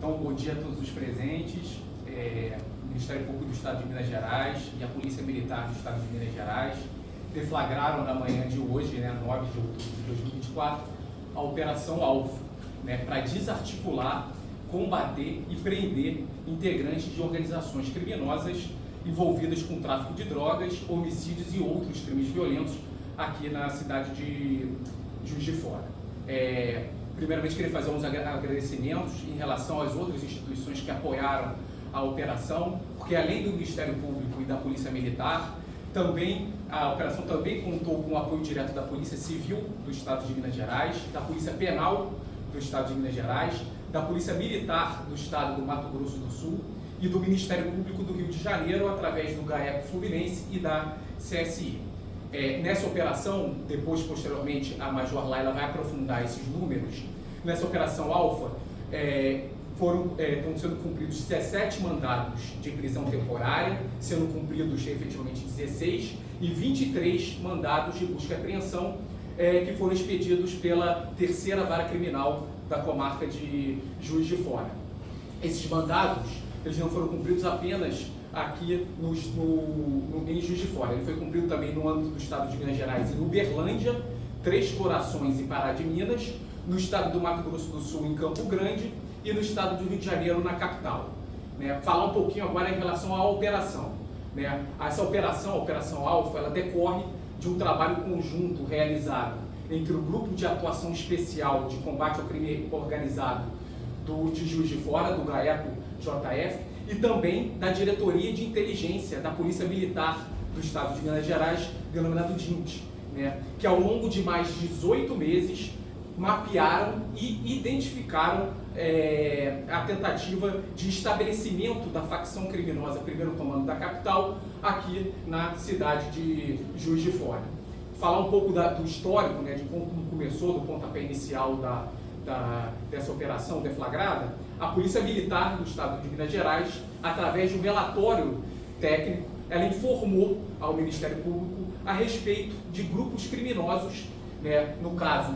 Então, bom dia a todos os presentes, o Ministério Público do Estado de Minas Gerais e a Polícia Militar do Estado de Minas Gerais deflagraram na manhã de hoje, 9 de outubro de 2024, a Operação Alfa, para desarticular, combater e prender integrantes de organizações criminosas envolvidas com tráfico de drogas, homicídios e outros crimes violentos aqui na cidade de Juiz de Fora. Primeiramente, queria fazer uns agradecimentos em relação às outras instituições que apoiaram a operação, porque além do Ministério Público e da Polícia Militar, a operação também contou com o apoio direto da Polícia Civil do Estado de Minas Gerais, da Polícia Penal do Estado de Minas Gerais, da Polícia Militar do Estado do Mato Grosso do Sul e do Ministério Público do Rio de Janeiro, através do GAECO Fluminense e da CSI. Nessa operação, posteriormente, a Major Laila vai aprofundar esses números. Nessa operação Alfa, estão sendo cumpridos 17 mandados de prisão temporária, sendo cumpridos efetivamente 16, e 23 mandados de busca e apreensão, que foram expedidos pela terceira vara criminal da comarca de Juiz de Fora. Esses mandados, eles não foram cumpridos apenas aqui em Juiz de Fora. Ele foi cumprido também no âmbito do estado de Minas Gerais, em Uberlândia, Três Corações e Pará de Minas, no estado do Mato Grosso do Sul, em Campo Grande, e no estado do Rio de Janeiro, na capital. Falar um pouquinho agora em relação à operação. Essa operação, a Operação Alfa, ela decorre de um trabalho conjunto realizado entre o Grupo de Atuação Especial de Combate ao Crime Organizado de Juiz de Fora, do GAECO-JF, e também da Diretoria de Inteligência da Polícia Militar do Estado de Minas Gerais, denominado DINT, que ao longo de mais de 18 meses mapearam e identificaram a tentativa de estabelecimento da facção criminosa Primeiro Comando da capital aqui na cidade de Juiz de Fora. Falar um pouco do histórico, de como começou, do pontapé inicial dessa operação deflagrada. A Polícia Militar do Estado de Minas Gerais, através de um relatório técnico, ela informou ao Ministério Público a respeito de grupos criminosos, no caso,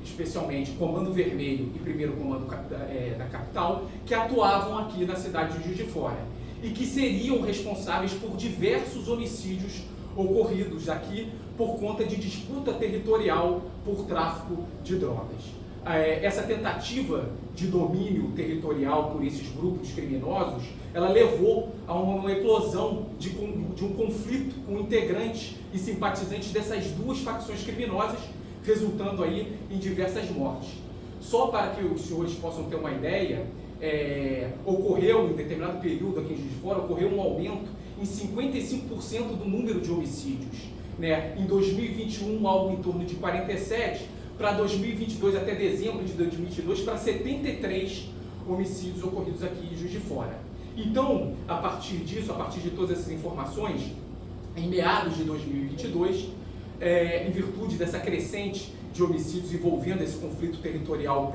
especialmente Comando Vermelho e Primeiro Comando da capital, que atuavam aqui na cidade de Juiz de Fora e que seriam responsáveis por diversos homicídios ocorridos aqui por conta de disputa territorial por tráfico de drogas. Essa tentativa de domínio territorial por esses grupos criminosos, ela levou a uma eclosão de um conflito com integrantes e simpatizantes dessas duas facções criminosas, resultando aí em diversas mortes. Só para que os senhores possam ter uma ideia, ocorreu em determinado período aqui em Juiz de Fora, ocorreu um aumento em 55% do número de homicídios. Em 2021, algo em torno de 47%, para 2022, até dezembro de 2022, para 73 homicídios ocorridos aqui em Juiz de Fora. Então, a partir disso, a partir de todas essas informações, em meados de 2022, em virtude dessa crescente de homicídios envolvendo esse conflito territorial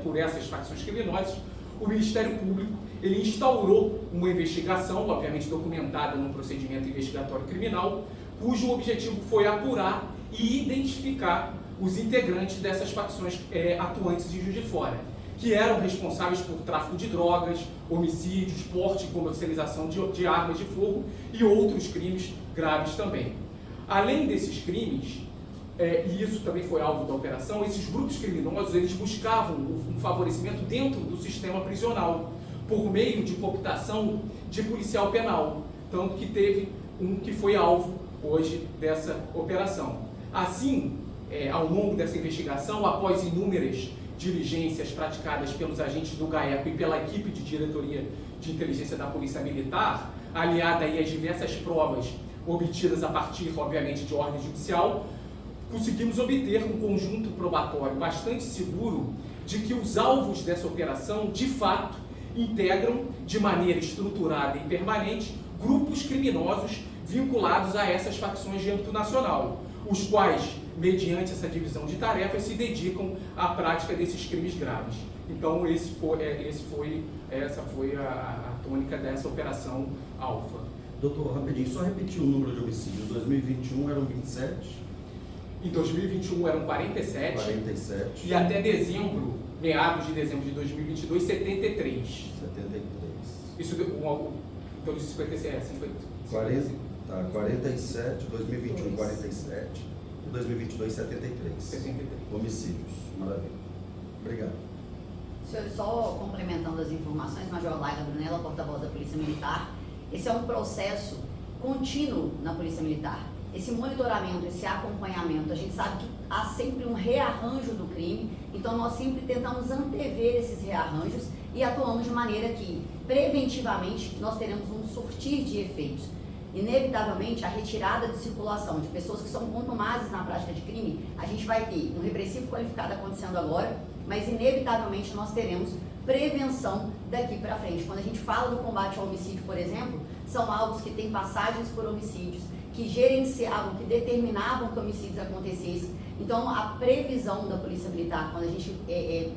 por essas facções criminosas, o Ministério Público ele instaurou uma investigação, obviamente documentada num procedimento investigatório criminal, cujo objetivo foi apurar e identificar os integrantes dessas facções atuantes em Juiz de Fora, que eram responsáveis por tráfico de drogas, homicídios, porte e comercialização de armas de fogo e outros crimes graves também. Além desses crimes, e isso também foi alvo da operação, esses grupos criminosos eles buscavam um favorecimento dentro do sistema prisional, por meio de cooptação de policial penal, tanto que teve um que foi alvo hoje dessa operação. Assim, ao longo dessa investigação, após inúmeras diligências praticadas pelos agentes do GAECO e pela equipe de diretoria de inteligência da Polícia Militar, aliada aí às diversas provas obtidas a partir, obviamente, de ordem judicial, conseguimos obter um conjunto probatório bastante seguro de que os alvos dessa operação, de fato, integram de maneira estruturada e permanente grupos criminosos vinculados a essas facções de âmbito nacional, os quais, mediante essa divisão de tarefas, se dedicam à prática desses crimes graves. Então, essa foi a tônica dessa operação Alfa. Doutor, rapidinho, só repetir o número de homicídios. Em 2021 eram 27? Em 2021 eram 47. E até dezembro meados de dezembro de 2022, 73. 73. Isso deu então de 57, 40, tá, 47, 2021, 47, e 2022, 73. 73. Homicídios. Maravilha. Obrigado. Senhores, só complementando as informações, Major Laila Brunella, porta-voz da Polícia Militar, esse é um processo contínuo na Polícia Militar. Esse monitoramento, esse acompanhamento, a gente sabe que há sempre um rearranjo do crime, então nós sempre tentamos antever esses rearranjos e atuamos de maneira que, preventivamente, nós teremos um surtir de efeitos. Inevitavelmente, a retirada de circulação de pessoas que são contumazes na prática de crime, a gente vai ter um repressivo qualificado acontecendo agora, mas inevitavelmente nós teremos prevenção daqui para frente. Quando a gente fala do combate ao homicídio, por exemplo, são alvos que têm passagens por homicídios, que gerenciavam, que determinavam que homicídios acontecessem. Então, a previsão da Polícia Militar, quando a gente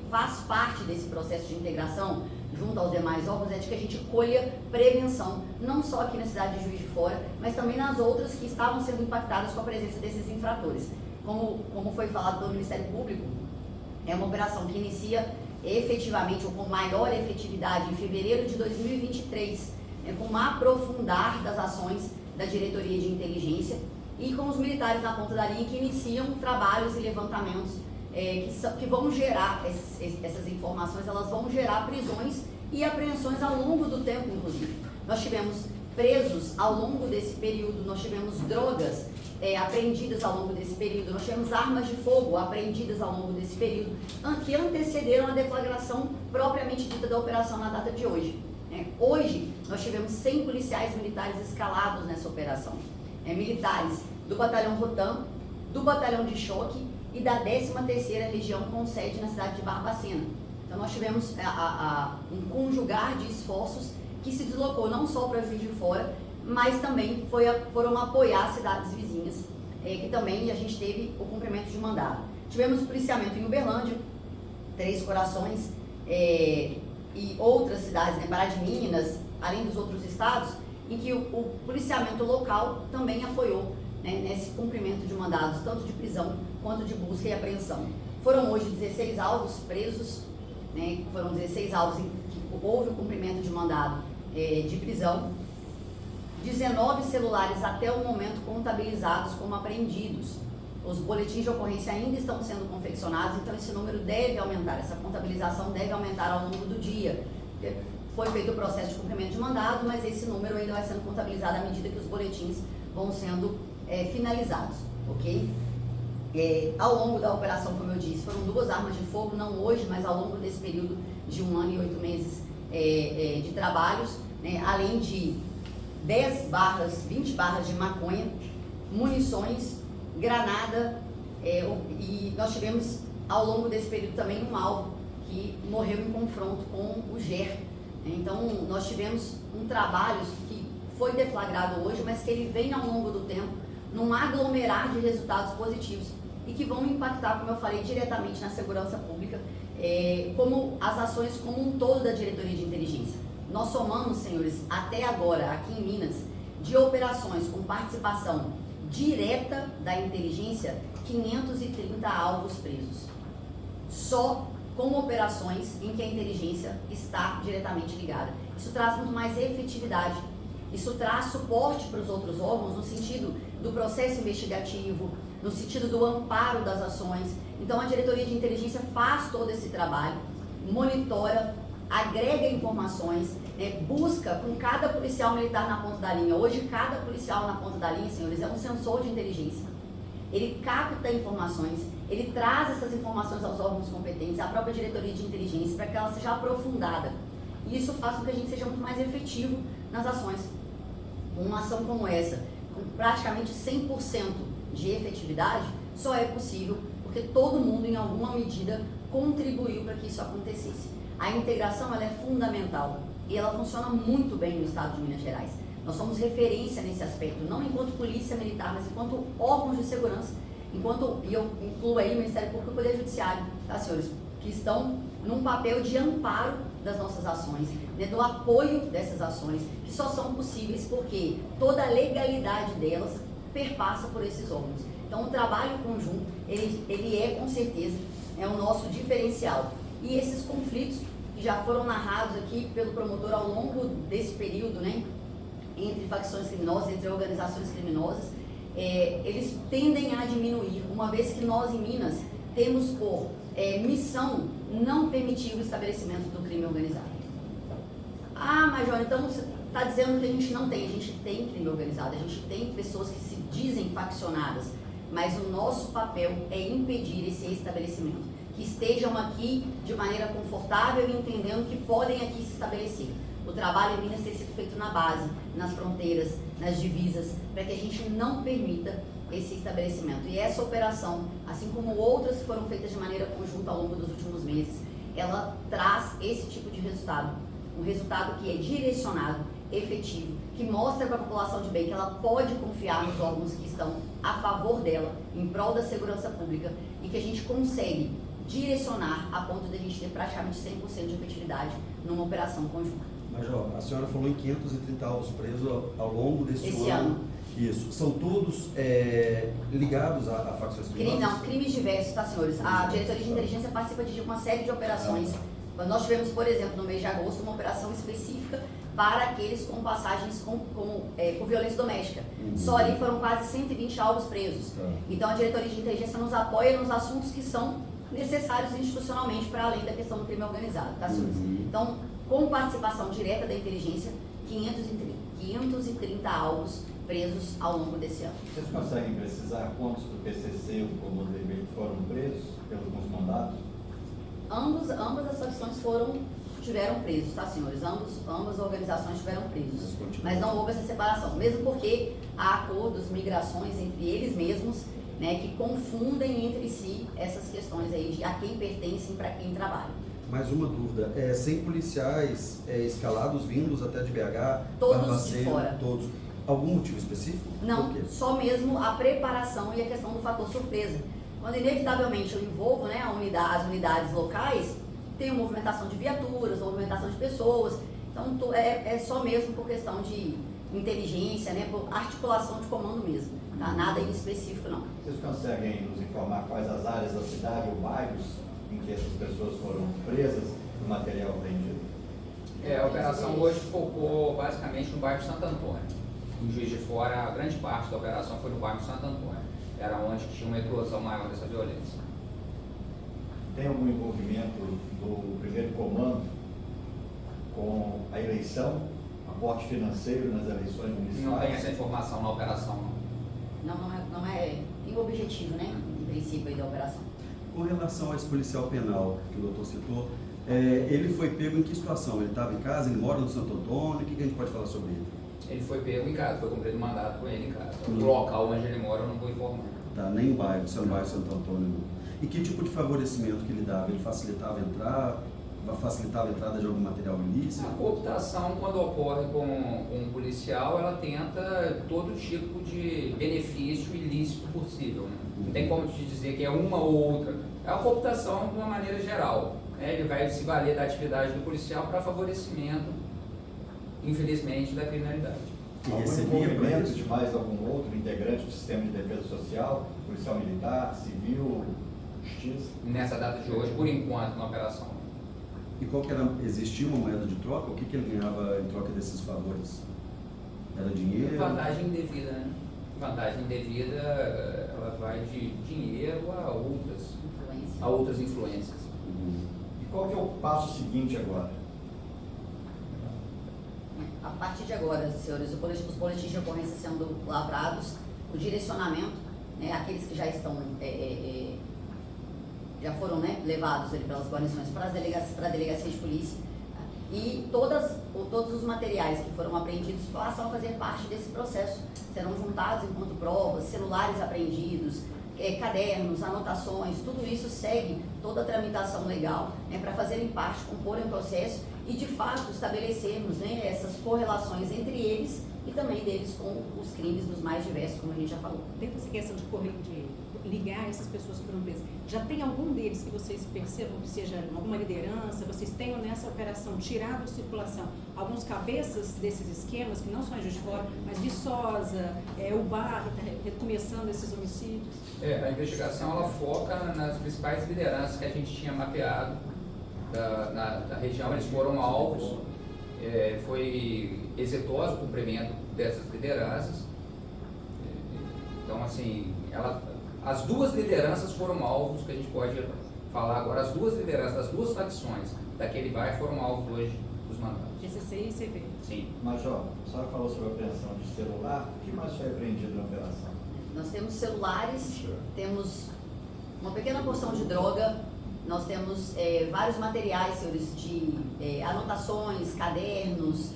faz parte desse processo de integração junto aos demais órgãos, é de que a gente colha prevenção, não só aqui na cidade de Juiz de Fora, mas também nas outras que estavam sendo impactadas com a presença desses infratores. Como foi falado pelo Ministério Público, é uma operação que inicia efetivamente, ou com maior efetividade, em fevereiro de 2023, com um aprofundar das ações da Diretoria de Inteligência e com os militares na ponta da linha que iniciam trabalhos e levantamentos que vão gerar essas informações, elas vão gerar prisões e apreensões ao longo do tempo, inclusive. Nós tivemos presos ao longo desse período, nós tivemos drogas apreendidas ao longo desse período, nós tivemos armas de fogo apreendidas ao longo desse período, que antecederam a deflagração propriamente dita da operação na data de hoje. Hoje, nós tivemos 100 policiais militares escalados nessa operação, militares do Batalhão Rotam, do Batalhão de Choque e da 13ª Região com sede na cidade de Barbacena. Então, nós tivemos um conjugar de esforços que se deslocou não só para Juiz de Fora, mas também foram apoiar cidades vizinhas, que também a gente teve o cumprimento de mandado. Tivemos policiamento em Uberlândia, Três Corações, e outras cidades, Pará de Minas, além dos outros estados, em que o policiamento local também apoiou nesse cumprimento de mandados, tanto de prisão quanto de busca e apreensão. Foram hoje 16 alvos presos, foram 16 alvos em que houve o cumprimento de mandado de prisão, 19 celulares até o momento contabilizados como apreendidos. Os boletins de ocorrência ainda estão sendo confeccionados, então esse número deve aumentar, essa contabilização deve aumentar ao longo do dia. Foi feito o processo de cumprimento de mandado, mas esse número ainda vai sendo contabilizado à medida que os boletins vão sendo finalizados, ok? Ao longo da operação, como eu disse, foram 2 armas de fogo, não hoje, mas ao longo desse período de 1 ano e 8 meses de trabalhos, além de 10 barras, 20 barras de maconha, munições, granada, e nós tivemos ao longo desse período também um alvo que morreu em confronto com o GER. Então nós tivemos um trabalho que foi deflagrado hoje, mas que ele vem ao longo do tempo num aglomerar de resultados positivos e que vão impactar, como eu falei, diretamente na segurança pública, como as ações como um todo da Diretoria de Inteligência. Nós somamos, senhores, até agora, aqui em Minas, de operações com participação direta da inteligência, 530 alvos presos. Só com operações em que a inteligência está diretamente ligada. Isso traz muito mais efetividade. Isso traz suporte para os outros órgãos no sentido do processo investigativo, no sentido do amparo das ações. Então a Diretoria de Inteligência faz todo esse trabalho, monitora, agrega informações, busca com cada policial militar na ponta da linha. Hoje, cada policial na ponta da linha, senhores, é um sensor de inteligência. Ele capta informações, ele traz essas informações aos órgãos competentes, à própria Diretoria de Inteligência, para que ela seja aprofundada. E isso faz com que a gente seja muito mais efetivo nas ações. Uma ação como essa, com praticamente 100% de efetividade, só é possível porque todo mundo, em alguma medida, contribuiu para que isso acontecesse. A integração ela é fundamental e ela funciona muito bem no estado de Minas Gerais. Nós somos referência nesse aspecto, não enquanto polícia militar, mas enquanto órgãos de segurança, e eu incluo aí o Ministério Público e o Poder Judiciário, tá, senhores, que estão num papel de amparo das nossas ações, do apoio dessas ações, que só são possíveis porque toda a legalidade delas perpassa por esses órgãos. Então o trabalho conjunto, ele é com certeza o nosso diferencial. E esses conflitos que já foram narrados aqui pelo promotor ao longo desse período, né, entre facções criminosas, entre organizações criminosas, eles tendem a diminuir, uma vez que nós em Minas temos por missão não permitir o estabelecimento do crime organizado. Ah, Major, então você está dizendo que a gente tem crime organizado, a gente tem pessoas que se dizem faccionadas, mas o nosso papel é impedir esse estabelecimento, que estejam aqui de maneira confortável e entendendo que podem aqui se estabelecer. O trabalho em Minas tem sido feito na base, nas fronteiras, nas divisas, para que a gente não permita esse estabelecimento. E essa operação, assim como outras que foram feitas de maneira conjunta ao longo dos últimos meses, ela traz esse tipo de resultado. Um resultado que é direcionado, efetivo, que mostra para a população de bem que ela pode confiar nos órgãos que estão a favor dela, em prol da segurança pública, e que a gente consegue direcionar a ponto de a gente ter praticamente 100% de efetividade numa operação conjunta. Major, a senhora falou em 530 alvos presos ao longo desse Esse ano. Isso. São todos ligados a facções criminosas? Não, crimes diversos, tá, senhores? A Diretoria de Inteligência participa de uma série de operações. Nós tivemos, por exemplo, no mês de agosto, uma operação específica para aqueles com passagens com violência doméstica. Só ali foram quase 120 alvos presos. Então, a Diretoria de Inteligência nos apoia nos assuntos que são necessários institucionalmente para além da questão do crime organizado, tá, senhores? Então, com participação direta da inteligência, 530 alvos presos ao longo desse ano. Vocês conseguem precisar quantos do PCC e do Comando Vermelho foram presos pelos mandatos? Ambas as facções tiveram presos, tá, senhores? Ambas as organizações tiveram presos. Mas não houve essa separação, mesmo porque há acordos, migrações entre eles mesmos, né, que confundem entre si essas questões aí de a quem pertencem, para quem trabalha. Mais uma dúvida, 100 policiais escalados vindos até de BH? Todos Barbacena, de fora. Todos. Algum motivo específico? Não, só mesmo a preparação e a questão do fator surpresa. Quando inevitavelmente eu envolvo, né, as unidades locais, tem movimentação de viaturas, movimentação de pessoas, então é só mesmo por questão de inteligência, né, por articulação de comando mesmo, tá? Nada em específico não. Vocês conseguem nos informar quais as áreas da cidade ou bairros em que essas pessoas foram presas e o material apreendido? A operação hoje focou basicamente no bairro Santo Antônio. Em Juiz de Fora, a grande parte da operação foi no bairro Santo Antônio. Era onde tinha uma eclosão maior dessa violência. Tem algum envolvimento do primeiro comando com a eleição, aporte financeiro nas eleições municipais? Não tem essa informação na operação, não. Não é tem o objetivo, né, em princípio aí da operação. Com relação a esse policial penal que o doutor citou, ele foi pego em que situação? Ele estava em casa, ele mora no Santo Antônio, o que a gente pode falar sobre ele? Ele foi pego em casa, foi cumprido mandato com ele em casa. O local onde ele mora eu não vou informar. Tá, nem o bairro, seu bairro Santo Antônio. E que tipo de favorecimento que ele dava? Ele facilitava a entrada de algum material ilícito? A cooptação, quando ocorre com um policial, ela tenta todo tipo de benefício ilícito possível, né? Não tem como te dizer que é uma ou outra. É a cooptação de uma maneira geral, né? Ele vai se valer da atividade do policial para favorecimento, infelizmente, da criminalidade. Algum envolvimento de mais algum outro integrante do sistema de defesa social, policial militar, civil, justiça? Nessa data de hoje, por enquanto, na operação. E existia uma moeda de troca? O que ele ganhava em troca desses favores? Era dinheiro? Vantagem indevida, né? Vantagem indevida, ela vai de dinheiro a outras influências. E qual que é o passo seguinte agora? A partir de agora, senhores, os boletins de ocorrência sendo lavrados, o direcionamento, né, aqueles que já estão, já foram, né, levados ali pelas guarnições para a delegacia de polícia, e todos os materiais que foram apreendidos passam a fazer parte desse processo, serão juntados enquanto provas, celulares apreendidos, cadernos, anotações, tudo isso segue toda a tramitação legal, né, para fazerem parte, compor em processo e de fato estabelecermos, né, essas correlações entre eles e também deles com os crimes dos mais diversos, como a gente já falou. Dentro dessa questão de ligar essas pessoas que foram presas, já tem algum deles que vocês percebam que seja alguma liderança, vocês tenham nessa operação tirado de circulação alguns cabeças desses esquemas, que não são em Juiz de Fora, mas Viçosa, o Bar, que está recomeçando esses homicídios? A investigação ela foca nas principais lideranças que a gente tinha mapeado da região, eles foram alvos, foi exitoso o cumprimento dessas lideranças. Então, assim, as duas lideranças foram alvos, que a gente pode falar agora, as duas lideranças das duas facções daquele bairro foram alvos hoje dos mandados. PCC e CV. Sim. Major, a senhora falou sobre a apreensão de celular, o que mais foi apreendido na operação? Nós temos celulares, temos uma pequena porção de droga, nós temos vários materiais, senhores, de anotações, cadernos,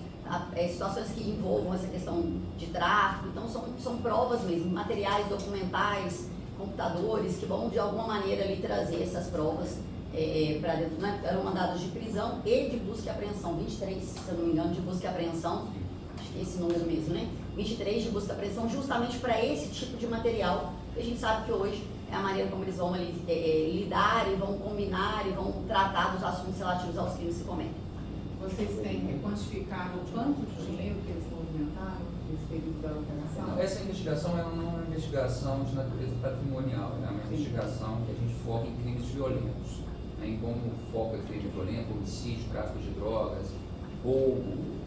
situações que envolvam essa questão de tráfico. Então são provas mesmo, materiais documentais, computadores que vão de alguma maneira ali trazer essas provas para dentro. Né? Eram mandados de prisão e de busca e apreensão, 23, se eu não me engano, de busca e apreensão, acho que é esse número mesmo, né? 23 de busca e apreensão, justamente para esse tipo de material, que a gente sabe que hoje é a maneira como eles vão lidar e vão combinar e vão tratar dos assuntos relativos aos crimes que cometem. Vocês têm quantificado o quanto de dinheiro que eles movimentaram nesse período da operação? Essa investigação ela não é uma investigação de natureza patrimonial, é uma investigação que a gente foca em crimes violentos, né, em como foca em crime violento, homicídio, tráfico de drogas, roubo,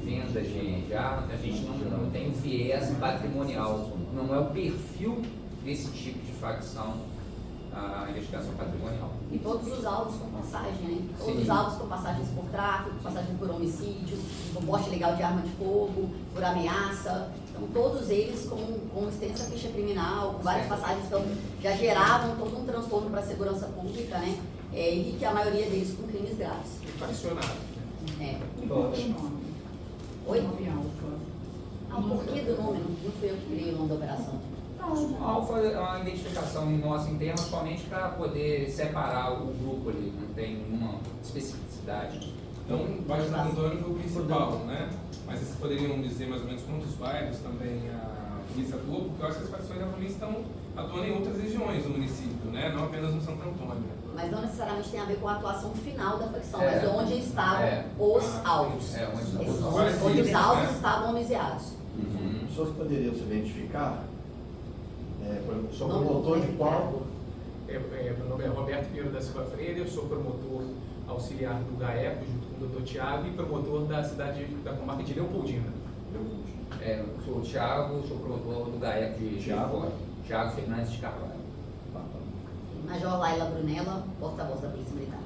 venda de armas. A gente não tem viés patrimonial, não é o perfil desse tipo de facção a investigação patrimonial. E todos os autos com passagem, né? Todos Sim. os autos com passagens por tráfico, passagem por homicídio, por porte ilegal de arma de fogo, por ameaça. Então, todos eles com extensa ficha criminal, com várias passagens, então, já geravam todo um transtorno para a segurança pública, né? E que a maioria deles com crimes graves. Fracionado. É. E qual que é o nome? Oi? O nome Alfa. Ah, o porquê do nome? Não fui eu que criei o nome da operação. Não, a Alfa é uma identificação nossa interna somente para poder separar o grupo ali, não tem nenhuma especificidade. Então, o bairro de Santo Antônio foi o principal, né? Mas vocês poderiam dizer mais ou menos quantos bairros também a polícia atua? Porque eu acho que as facções da polícia estão atuando em outras regiões do município, né? Não apenas no Santo Antônio. Mas não necessariamente tem a ver com a atuação final da facção, É. mas onde estavam os alvos. Onde os alvos estavam homicidados. As pessoas poderiam se identificar? Por exemplo, sou Não, promotor de não, qual? Meu nome é Roberto Pinheiro da Silva Freire, eu sou promotor auxiliar do GAECO, junto com o Dr. Tiago, e promotor da cidade da comarca de Leopoldina. Eu sou o Thiago, sou promotor do GAECO de Thiago Fernandes de Carvalho. Major Laila Brunella, porta-voz da Polícia Militar.